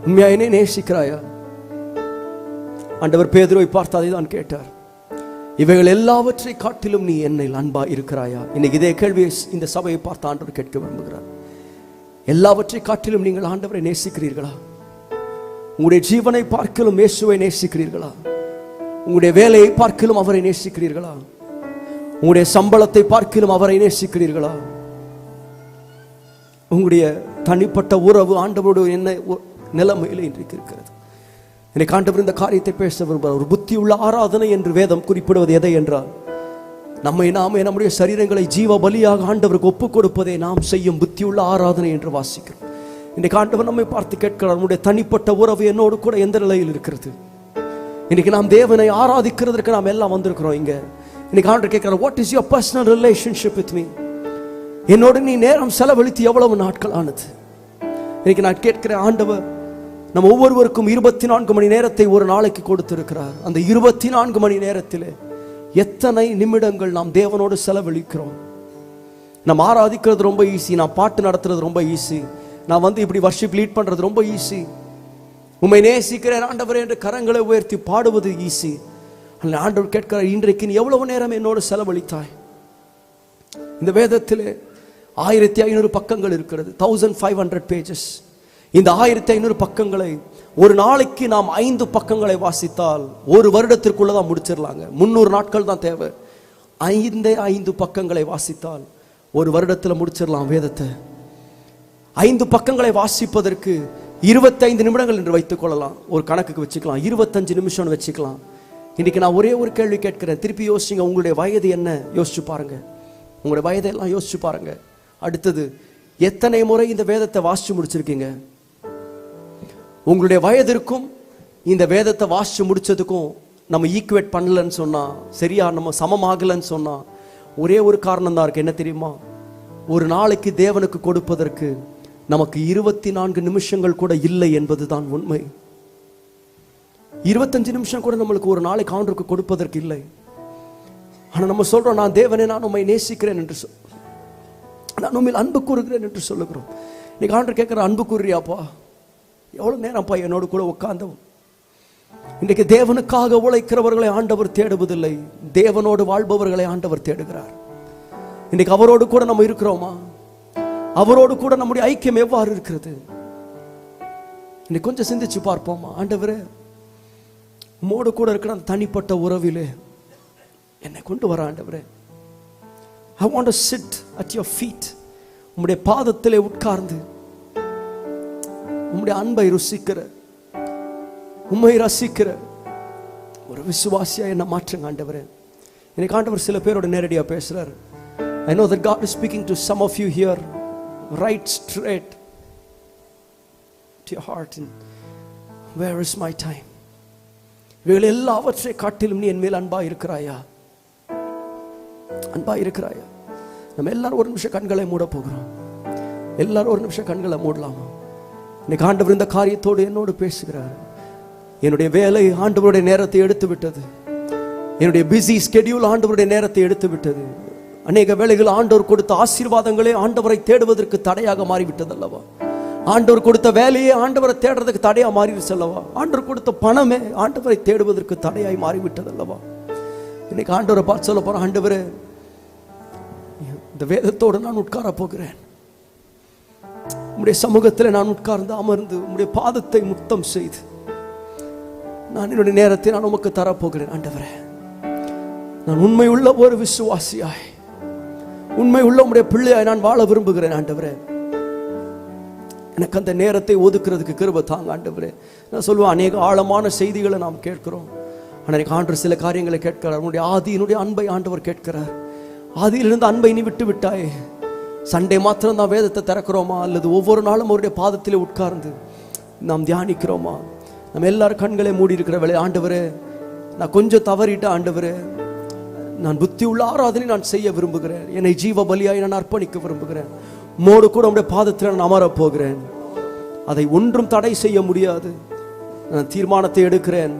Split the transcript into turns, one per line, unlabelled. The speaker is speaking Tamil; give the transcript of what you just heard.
உண்மையா என்னை நேசிக்கிறாயா? ஆண்டவர் பேதுருவை பார்த்து அதை தான் கேட்டார். இவைகள் எல்லாவற்றை காட்டிலும் நீ என்னில் அன்பா இருக்கிறாயா? இன்னைக்கு இதே கேள்வியை இந்த சபையை பார்த்து ஆண்டவர் கேட்க விரும்புகிறார். எல்லாவற்றை காட்டிலும் நீங்கள் ஆண்டவரை நேசிக்கிறீர்களா? உங்களுடைய ஜீவனை பார்க்கலும் இயேசுவை நேசிக்கிறீர்களா? உங்களுடைய வேலையை பார்க்கலும் அவரை நேசிக்கிறீர்களா? உங்களுடைய சம்பளத்தை பார்க்கலும் அவரை நேசிக்கிறீர்களா? உங்களுடைய தனிப்பட்ட உறவு ஆண்டவரோடு என்ன நிலைமையில் இன்றைக்கு இருக்கிறது? இன்னைக்கு ஆண்டவர் இந்த காரியத்தை பேச விரும்புகிறார். ஒரு புத்தி உள்ள ஆராதனை என்று வேதம் குறிப்பிடுவது எதை என்றால், நம்மை நாமே நம்முடைய சரீரங்களை ஜீவ பலியாக ஆண்டவருக்கு ஒப்புக் கொடுப்பதை நாம் செய்யும் புத்தி உள்ள ஆராதனை என்று வாசிக்கிறோம். இன்னைக்கு ஆண்டவர் நம்மை பார்த்து கேட்கிறார், நம்முடைய தனிப்பட்ட உறவு என்னோடு கூட எந்த நிலையில் இருக்கிறது? இன்னைக்கு நாம் தேவனை ஆராதிக்கிறதுக்கு நாம் எல்லாம் வந்திருக்கிறோம். இங்க இன்னைக்கு ஆண்டவர் கேட்கிறார், what is your personal relationship with me? என்னோடு நீ நேரம் செலவழித்து எவ்வளவு நாட்கள் ஆனது? இன்னைக்கு நான் கேட்கிறேன், ஆண்டவர் நம்ம ஒவ்வொருவருக்கும் 24 மணி நேரத்தை ஒரு நாளைக்கு கொடுத்திருக்கிறார். அந்த 24 மணி நேரத்தில் எத்தனை நிமிடங்கள் நாம் தேவனோடு செலவழிக்கிறோம்? நம்ம ஆராதிக்கிறது ரொம்ப ஈஸி, நான் பாட்டு நடத்துறது ரொம்ப ஈஸி, நான் இப்படி வர்ஷிப் லீட் பண்றது ரொம்ப ஈஸி, உம்மை நேசிக்கிறேன் ஆண்டவரே என்று கரங்களை உயர்த்தி பாடுவது ஈஸி. ஆண்டவர் கேட்கிறார், இன்றைக்கு நீ எவ்வளவு நேரம் என்னோடு செலவழித்தாய்? இந்த வேதத்தில் 1500 பக்கங்கள் இருக்கிறது, 1500 பேஜஸ். இந்த 1500 பக்கங்களை ஒரு நாளைக்கு நாம் 5 பக்கங்களை வாசித்தால் ஒரு வருடத்திற்குள்ளதான் முடிச்சிடலாங்க. 300 நாட்கள் தான் தேவை. 5 பக்கங்களை வாசித்தால் ஒரு வருடத்தில் முடிச்சிடலாம் வேதத்தை. 5 பக்கங்களை வாசிப்பதற்கு 25 நிமிடங்கள் என்று வைத்துக் கொள்ளலாம். ஒரு கணக்குக்கு வச்சுக்கலாம், 25 நிமிஷம் வச்சுக்கலாம். இன்னைக்கு நான் ஒரே ஒரு கேள்வி கேட்கிறேன், திருப்பி யோசிங்க. உங்களுடைய வயது என்ன? யோசிச்சு பாருங்க. உங்களுடைய வயதெல்லாம் யோசிச்சு பாருங்க. அடுத்தது, எத்தனை முறை இந்த வேதத்தை வாசிச்சு முடிச்சிருக்கீங்க? உங்களுடைய வயதிற்கும் இந்த வேதத்தை வாசிச்சு முடிச்சதுக்கும் நம்ம ஈக்குவேட் பண்ணலன்னு சொன்னா, சரியா நம்ம சமமாகலன்னு சொன்னா, ஒரே ஒரு காரணம் தான் இருக்கு. என்ன தெரியுமா? ஒரு நாளைக்கு தேவனுக்கு கொடுப்பதற்கு நமக்கு 24 நிமிஷங்கள் கூட இல்லை என்பதுதான் உண்மை. 25 நிமிஷம் கூட நம்மளுக்கு ஒரு நாளைக்கு ஆண்டவருக்கு கொடுப்பதற்கு இல்லை. ஆனா நம்ம சொல்றோம், நான் தேவனே, நான் உம்மை நேசிக்கிறேன் என்று நான் உண்மையில் அன்பு கூறுகிறேன் என்று சொல்லுகிறோம். இன்னைக்கு ஆண்டவர் கேட்கிற, அன்பு கூறுறியாப்பா? எவ்வளவு நேரம்ப்பா என்னோடு கூட உட்கார்ந்தோம்? இன்றைக்கு தேவனுக்காக உழைக்கிறவர்களை ஆண்டவர் தேடுவதில்லை, தேவனோடு வாழ்பவர்களை ஆண்டவர் தேடுகிறார். இன்னைக்கு அவரோடு கூட நம்ம இருக்கிறோமா? அவரோடு கூட நம்முடைய ஐக்கியம் எவ்வாறு இருக்கிறது? இன்னைக்கு கொஞ்சம் சிந்திச்சு பார்ப்போமா? ஆண்டவரே, உம்மோடு கூட இருக்கிற அந்த தனிப்பட்ட உறவிலே என்னை கொண்டு வர ஆண்டவரே. I want to sit at your feet. உம்முடைய பாதத்திலே உட்கார்ந்து உம்முடைய அன்பை ருசிக்கிற, உம்மை ரசிக்கிற ஒரு விசுவாசியா என்ன மாற்றுங்க ஆண்டவரே. இன்னைக்கு ஆண்டவர் சில பேரோட நேரடியா பேசுறார். I know that God is speaking to some of you here right straight to your heart. And where is my time? இவைகள் எல்லாவற்றை காட்டிலும் நீ என் மேல் அன்பா இருக்கிறாயா? அன்பா இருக்கிறாயா? நம்ம எல்லாரும் ஒரு நிமிஷம் கண்களை மூட போகிறோம். எல்லாரும் ஒரு நிமிஷம் கண்களை மூடலாமா? இன்னைக்கு ஆண்டவர் இந்த காரியத்தோடு என்னோடு பேசுகிறார். என்னுடைய வேலை ஆண்டவருடைய நேரத்தை எடுத்து விட்டது. என்னுடைய பிஸி ஸ்கெடியூல் ஆண்டவருடைய நேரத்தை எடுத்து விட்டது. அநேக வேளைகள் ஆண்டவர் கொடுத்த ஆசீர்வாதங்களே ஆண்டவரை தேடுவதற்கு தடையாக மாறிவிட்டது அல்லவா? ஆண்டவர் கொடுத்த வேலையே ஆண்டவரை தேடுறதுக்கு தடையா மாறிடுச்சு அல்லவா? ஆண்டவர் கொடுத்த பணமே ஆண்டவரை தேடுவதற்கு தடையாய் மாறிவிட்டது அல்லவா? இன்னைக்கு ஆண்டவரை பார்த்து சொல்ல போறேன், ஆண்டவரே, இந்த வேதத்தோடு நான் உட்கார போகிறேன். உம்முடைய சமூகத்தில் நான் உட்கார்ந்து அமர்ந்து உம்முடைய பாதத்தை முத்தம் செய்து நான் என்னுடைய நேரத்தை நான் உமக்கு தரப்போகிறேன். ஆண்டவரே, நான் உண்மை உள்ள ஒரு விசுவாசியாய், உண்மை உள்ள உம்முடைய பிள்ளையாய் நான் வாழ விரும்புகிறேன். ஆண்டவரே, எனக்கு அந்த நேரத்தை ஒதுக்குறதுக்கு கிருபை தாங்க ஆண்டவரே. நான் சொல்லுவேன், அநேக ஆழமான செய்திகளை நாம் கேட்கிறோம். ஆனால் எனக்கு ஆண்டவர் சில காரியங்களை கேட்கிறார். உன்னுடைய ஆதியினுடைய அன்பை ஆண்டவர் கேட்கிறார். ஆதியிலிருந்து அன்பை நீ விட்டு விட்டாயே. சண்டே மாத்திரம் தான் வேதத்தை திறக்கிறோமா, அல்லது ஒவ்வொரு நாளும் அவருடைய பாதத்திலே உட்கார்ந்து நாம் தியானிக்கிறோமா? நம்ம எல்லாரும் கண்களை மூடி இருக்கிற வேலை, ஆண்டவரே, நான் கொஞ்சம் தவறிட்டேன் ஆண்டவரே, நான் புத்தி உள்ள ஆராதனை நான் செய்ய விரும்புகிறேன், என்னை ஜீவ பலியாய் நான் அர்ப்பணிக்க விரும்புகிறேன், மோடு கூட உடைய பாதத்தில் நான் அமரப் போகிறேன், அதை ஒன்றும் தடை செய்ய முடியாது, நான் தீர்மானத்தை எடுக்கிறேன்.